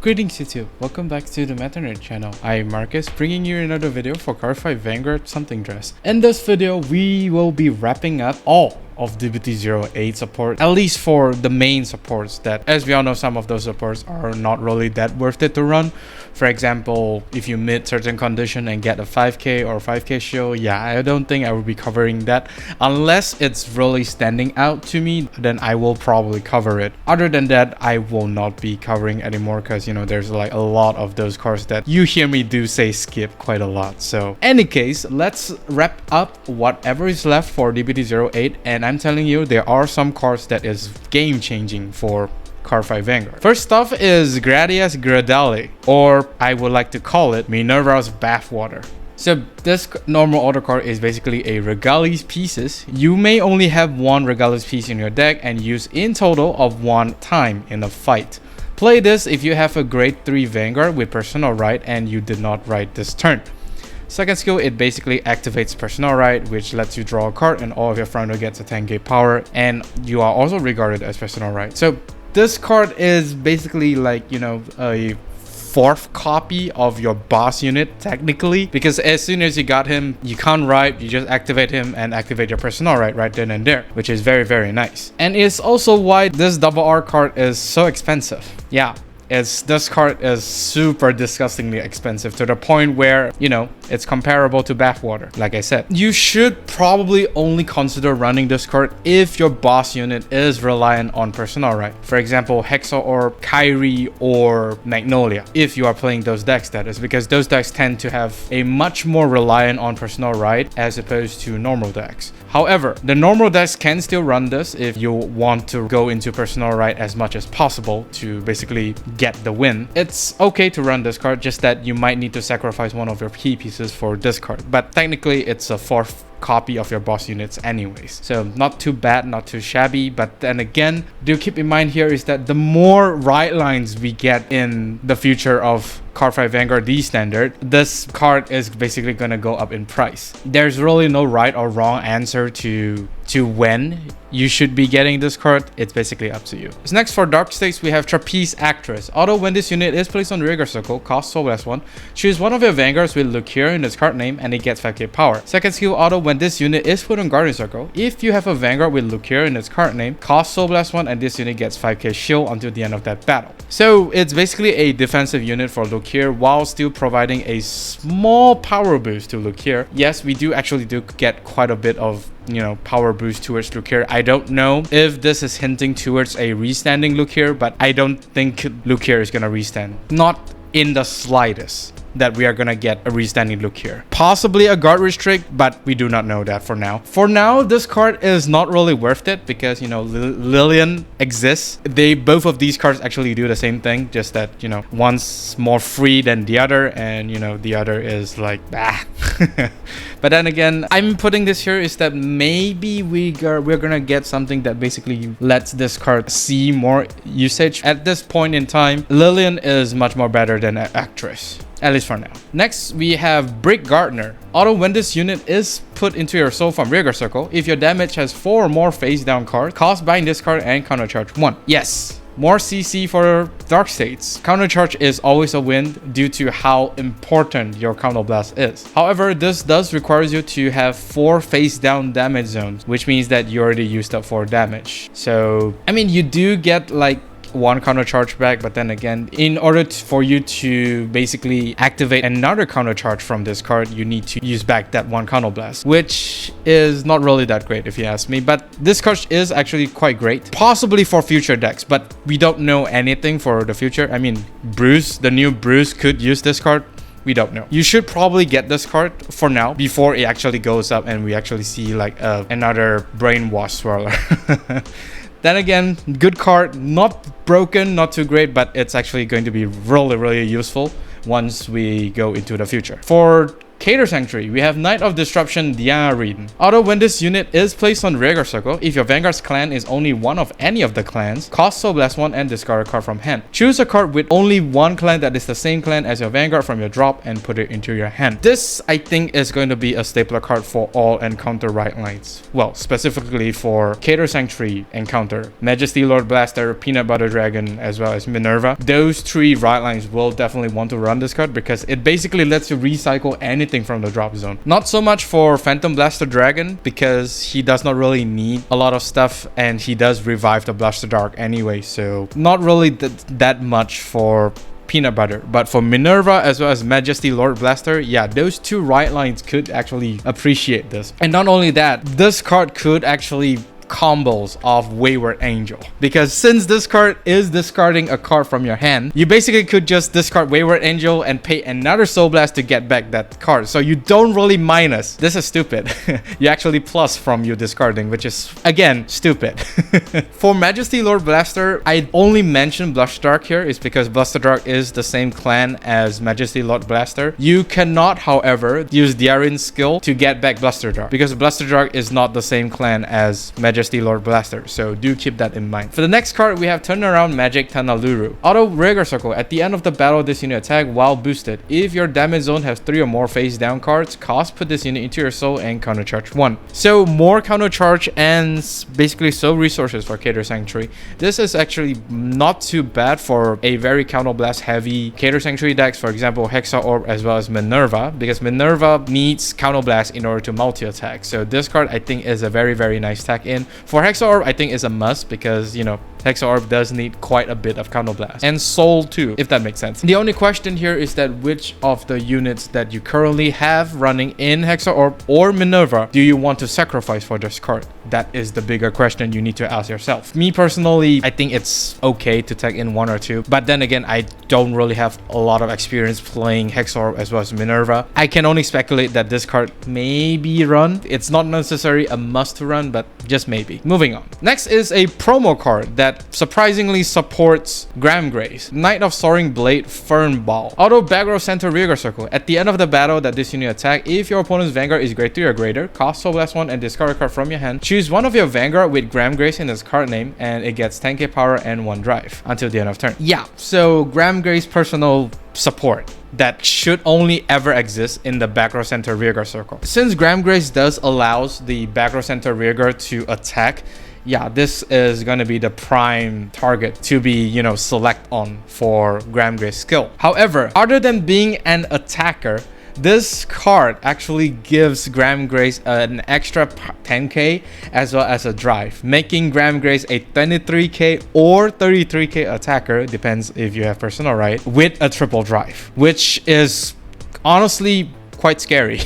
Greetings YouTube, welcome back to the Metanoid channel. I am Marcus, bringing you another video for Cardfight Vanguard something dress. In this video, we will be wrapping up all of DBT08 support, at least for the main supports that, as we all know, some of those supports are not really that worth it to run. For example, if you meet certain condition and get a 5k or 5k shield, yeah, I don't think I will be covering that. Unless it's really standing out to me, then I will probably cover it. Other than that, I will not be covering anymore because, you know, there's like a lot of those cards that you hear me do say skip quite a lot. So, any case, let's wrap up whatever is left for DBT08, and I'm telling you, there are some cards that is game-changing for Cardfight Vanguard. First off is Gratias Gradale, or I would like to call it Minerva's Bathwater. So this normal auto card is basically a Regali's pieces. You may only have one Regali's piece in your deck and use in total of one time in a fight. Play this if you have a grade 3 Vanguard with Personal Right and you did not write this turn. Second skill, it basically activates Personal Right, which lets you draw a card and all of your front row gets a 10k power, and you are also regarded as Personal Right. So this card is basically like, you know, a fourth copy of your boss unit technically, because as soon as you got him, you can't write, you just activate him and activate your Personal right then and there, which is very nice. And it's also why this double R card is so expensive. Yeah, this card is super disgustingly expensive to the point where, you know, it's comparable to Bathwater. Like I said, you should probably only consider running this card if your boss unit is reliant on Personal Right. For example, Hexa or Kyrie or Magnolia, if you are playing those decks, that is, because those decks tend to have a much more reliant on Personal Right as opposed to normal decks. However, the normal decks can still run this if you want to go into Personal Right as much as possible to basically get the win. It's okay to run this card, just that you might need to sacrifice one of your key pieces for this card. But technically, it's a fourth copy of your boss units anyways. So not too bad, not too shabby. But then again, do keep in mind here is that the more right lines we get in the future of Cardfight Vanguard D standard, this card is basically gonna go up in price. There's really no right or wrong answer to when you should be getting this card. It's basically up to you. So next, for Dark States, we have Trapeze Actress. Although when this unit is placed on the rear circle, cost soul +1, choose one of your Vanguards with look here in its card name and it gets 5k power. Second skill, although when this unit is put on Guardian circle, if you have a Vanguard with look here in its card name, cost soul +1, and this unit gets 5k shield until the end of that battle. So it's basically a defensive unit for look here while still providing a small power boost to look here. Yes, we do get quite a bit of, you know, power boost towards look here. I don't know if this is hinting towards a restanding look here, but I don't think look here is gonna restand. Not in the slightest that we are gonna get a restanding look here. Possibly a guard restrict, but we do not know that for now. For now, this card is not really worth it because, you know, Lillian exists. Both of these cards actually do the same thing, just that, you know, one's more free than the other, and, you know, the other is like, bah. But then again, I'm putting this here is that maybe we're gonna get something that basically lets this card see more usage. At this point in time, Lillian is much more better than Actress, at least for now. Next, we have Guardner. Although when this unit is put into your soul from rear circle, if your damage has 4 or more face down cards, cost bind this card and countercharge 1. Yes, more CC for Dark States. Countercharge is always a win due to how important your counterblast is. However, this does require you to have 4 face down damage zones, which means that you already used up 4 damage. So, I mean, you do get like one counter charge back, but then again, in order for you to basically activate another counter charge from this card, you need to use back that one counter blast, which is not really that great if you ask me. But this card is actually quite great, possibly for future decks, but we don't know anything for the future. I mean, Bruce, the new Bruce, could use this card. We don't know. You should probably get this card for now before it actually goes up and we actually see like another brainwash swirler. Then again, good card, not broken, not too great, but it's actually going to be really useful once we go into the future. For Cater Sanctuary, we have Knight of Disruption Diarin. Although when this unit is placed on rearguard circle, if your Vanguard's clan is only one of any of the clans, cost Soul Blast 1 and discard a card from hand. Choose a card with only one clan that is the same clan as your Vanguard from your drop and put it into your hand. This, I think, is going to be a stapler card for all encounter right lines. Well, specifically for Cater Sanctuary encounter, Majesty Lord Blaster, Peanut Butter Dragon, as well as Minerva. Those three right lines will definitely want to run this card because it basically lets you recycle anything from the drop zone. Not so much for Phantom Blaster Dragon because he does not really need a lot of stuff and he does revive the Blaster Dark anyway, so not really that much for Peanut Butter. But for Minerva as well as Majesty Lord Blaster, yeah, those two right lines could actually appreciate this. And not only that, this card could actually combos of Wayward Angel, because since this card is discarding a card from your hand, you basically could just discard Wayward Angel and pay another Soul Blast to get back that card, so you don't really minus. This is stupid. You actually plus from you discarding, which is again stupid. For Majesty Lord Blaster, I only mentioned Blaster Dark here is because Blaster Dark is the same clan as Majesty Lord Blaster. You cannot, however, use Diarin's skill to get back Blaster Dark because Blaster Dark is not the same clan as Majesty Lord Blaster, so do keep that in mind. For the next card, we have Turnaround Magic Tanaluru. Auto rearguard circle. At the end of the battle, this unit attack while boosted. If your damage zone has 3 or more face down cards, put this unit into your soul and countercharge 1. So more countercharge and basically soul resources for Cater Sanctuary. This is actually not too bad for a very counterblast heavy Cater Sanctuary decks, for example Hexa Orb as well as Minerva, because Minerva needs counterblast in order to multi-attack. So this card I think is a very nice tack in. For Hexa Orb, I think is a must because, you know, Hexa Orb does need quite a bit of counterblast. And Soul too, if that makes sense. The only question here is that which of the units that you currently have running in Hexa Orb or Minerva do you want to sacrifice for this card? That is the bigger question you need to ask yourself. Me personally, I think it's okay to tag in 1 or 2. But then again, I don't really have a lot of experience playing Hexa Orb as well as Minerva. I can only speculate that this card may be run. It's not necessarily a must to run, but just maybe. Moving on. Next is a promo card that surprisingly supports Grace, Knight of Soaring Blade Fernbael. Auto back row center rearguard circle. At the end of the battle that this unit attack, if your opponent's Vanguard is grade 3 or greater, cost Soul Blast 1 and discard a card from your hand. Choose one of your Vanguard with Grace in its card name and it gets 10k power and 1 drive until the end of turn. Yeah, so Grace personal support that should only ever exist in the back row center rearguard circle. Since Grace does allows the back row center rearguard to attack, yeah, this is going to be the prime target to be, you know, select on for Grace skill. However, other than being an attacker, this card actually gives Grace an extra 10k as well as a drive, making Grace a 23k or 33k attacker, depends if you have personal right, with a triple drive, which is honestly quite scary.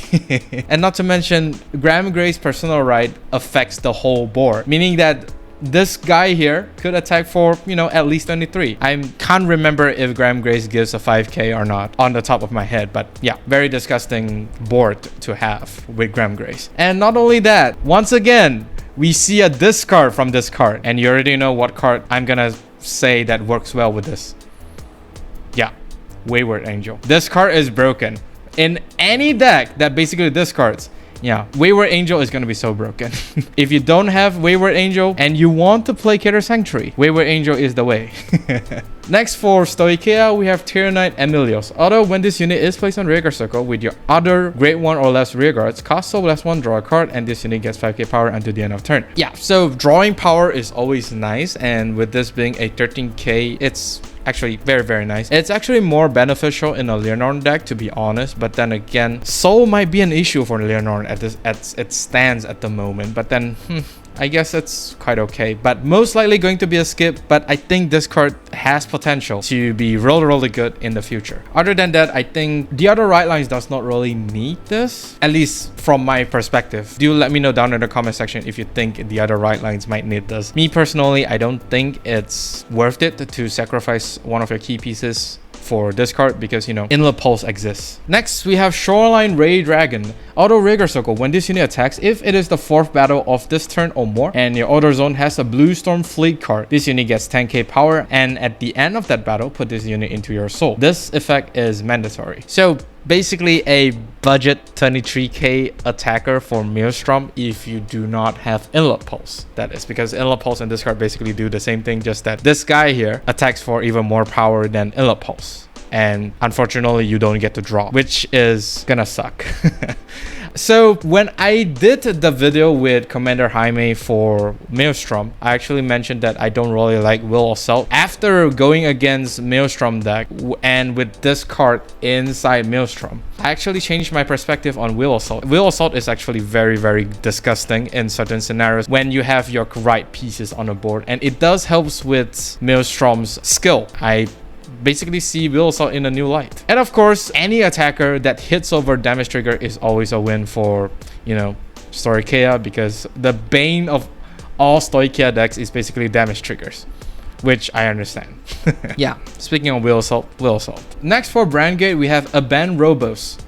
And not to mention, Grace personal right affects the whole board, meaning that this guy here could attack for, you know, at least 23. I can't remember if Grace gives a 5k or not on the top of my head, but yeah, very disgusting board to have with Grace. And not only that, once again, we see a discard from this card, and you already know what card I'm gonna say that works well with this. Yeah, Wayward Angel. This card is broken. In any deck that basically discards, yeah, Wayward Angel is going to be so broken. If you don't have Wayward Angel and you want to play Cater Sanctuary, Wayward Angel is the way. Next, for Stoicheia, we have Tyrannite Emilios. Although when this unit is placed on rearguard circle with your other grade 1 or less rearguards, cost Soul Blast 1, draw a card, and this unit gets 5k power until the end of turn. Yeah, so drawing power is always nice, and with this being a 13k, it's actually very nice. It's actually more beneficial in a Leonarn deck, to be honest, but then again, Soul might be an issue for Leonarn as it stands at the moment, but then I guess it's quite okay, but most likely going to be a skip. But I think this card has potential to be really good in the future. Other than that, I think the other right lines does not really need this, at least from my perspective. Do let me know down in the comment section if you think the other right lines might need this. Me personally, I don't think it's worth it to sacrifice one of your key pieces for this card because, you know, Inlet Pulse exists. Next, we have Shoreline Ray Dragon. Auto rearguard circle. When this unit attacks, if it is the 4th battle of this turn or more, and your order zone has a Blue Storm Fleet card, this unit gets 10k power, and at the end of that battle, put this unit into your soul. This effect is mandatory. So basically a budget 23k attacker for Maelstrom if you do not have Inlet Pulse. That is because Inlet Pulse and this card basically do the same thing, just that this guy here attacks for even more power than Inlet Pulse. And unfortunately, you don't get to draw, which is gonna suck. So when I did the video with Commander Jaime for Maelstrom, I actually mentioned that I don't really like Will Assault. After going against Maelstrom deck and with this card inside Maelstrom, I actually changed my perspective on Will Assault. Will Assault is actually very, very disgusting in certain scenarios when you have your right pieces on the board, and it does helps with Maelstrom's skill. I basically see Will Assault in a new light. And of course, any attacker that hits over damage trigger is always a win for, you know, Stoicheia, because the bane of all Stoicheia decks is basically damage triggers, which I understand. Yeah, speaking of Will Assault. Next for Brandgate, we have Abend Robust.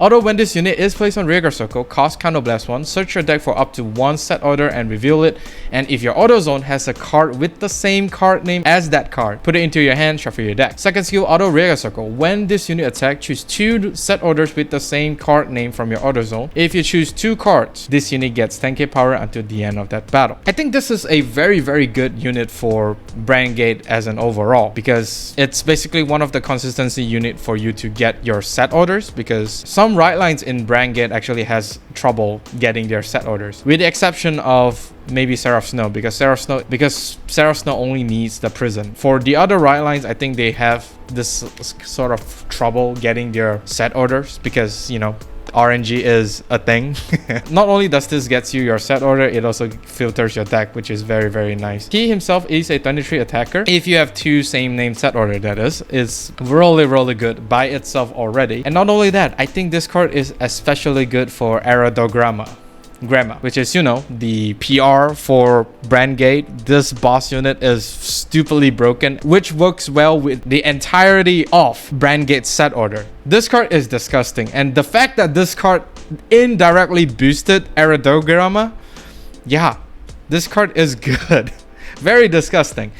Although when this unit is placed on rearguard circle, cost counterblast 1, search your deck for up to 1 set order and reveal it. And if your auto zone has a card with the same card name as that card, put it into your hand, shuffle your deck. Second skill, auto rearguard circle. When this unit attacks, choose 2 set orders with the same card name from your auto zone. If you choose 2 cards, this unit gets 10k power until the end of that battle. I think this is a very, very good unit for Brandgate as an overall, because it's basically one of the consistency unit for you to get your set orders, because some right lines in Brandgate actually has trouble getting their set orders, with the exception of maybe Seraph Snow, because Seraph Snow only needs the prison. For the other right lines, I think they have this sort of trouble getting their set orders, because, you know, RNG is a thing. Not only does this get you your set order, it also filters your deck, which is very, very nice. He himself is a 23 attacker. If you have 2 same name set order, that is really, really good by itself already. And not only that, I think this card is especially good for Aerodogramma, which is, you know, the PR for Brandgate. This boss unit is stupidly broken, which works well with the entirety of Brandgate's set order. This card is disgusting, and the fact that this card indirectly boosted Aerodogramma, yeah, this card is good. Very disgusting.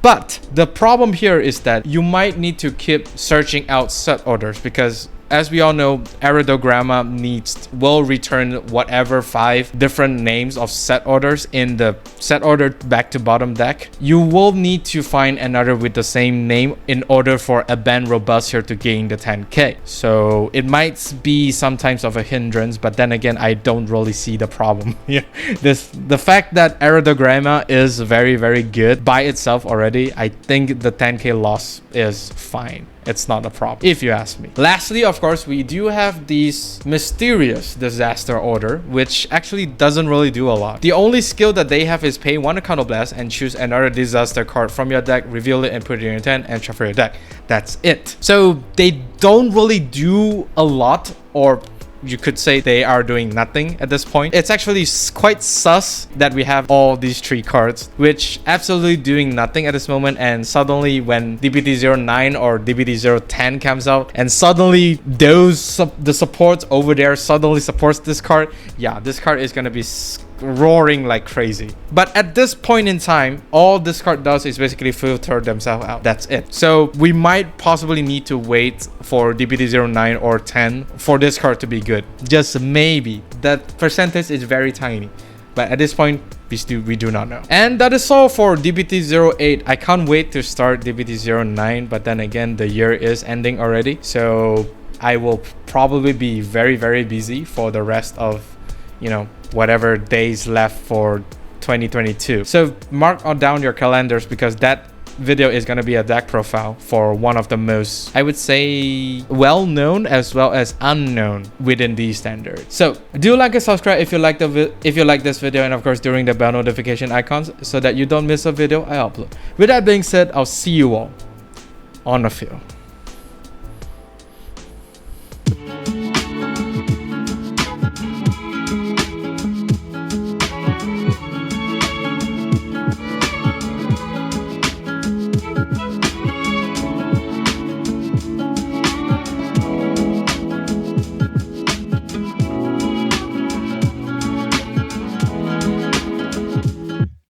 But the problem here is that you might need to keep searching out set orders, because as we all know, Aerodogramma will return whatever 5 different names of set orders in the set order back to bottom deck. You will need to find another with the same name in order for Abend Robust here to gain the 10k. So it might be sometimes of a hindrance, but then again, I don't really see the problem here. The fact that Aerodogramma is very, very good by itself already, I think the 10k loss is fine. It's not a problem, if you ask me. Lastly, of course, we do have these mysterious disaster order, which actually doesn't really do a lot. The only skill that they have is pay 1 counterblast and choose another disaster card from your deck, reveal it and put it in your hand and shuffle your deck. That's it. So they don't really do a lot, or you could say they are doing nothing at this point. It's actually quite sus that we have all these 3 cards, which absolutely doing nothing at this moment. And suddenly when DBT09 or DBT010 comes out, and suddenly the supports over there suddenly supports this card, yeah, this card is gonna be roaring like crazy. But at this point in time, all this card does is basically filter themselves out. That's it. So we might possibly need to wait for DBT09 or 10 for this card to be good. Just maybe. That percentage is very tiny, but at this point we do not know. And that is all for DBT08. I can't wait to start DBT09, but then again, the year is ending already, so I will probably be very, very busy for the rest of, you know, whatever days left for 2022. So mark down your calendars, because that video is going to be a deck profile for one of the most, I would say, well-known as well as unknown within these standards. So do like and subscribe if you like this video, and of course during the bell notification icons, so that you don't miss a video I upload. With that being said, I'll see you all on the field.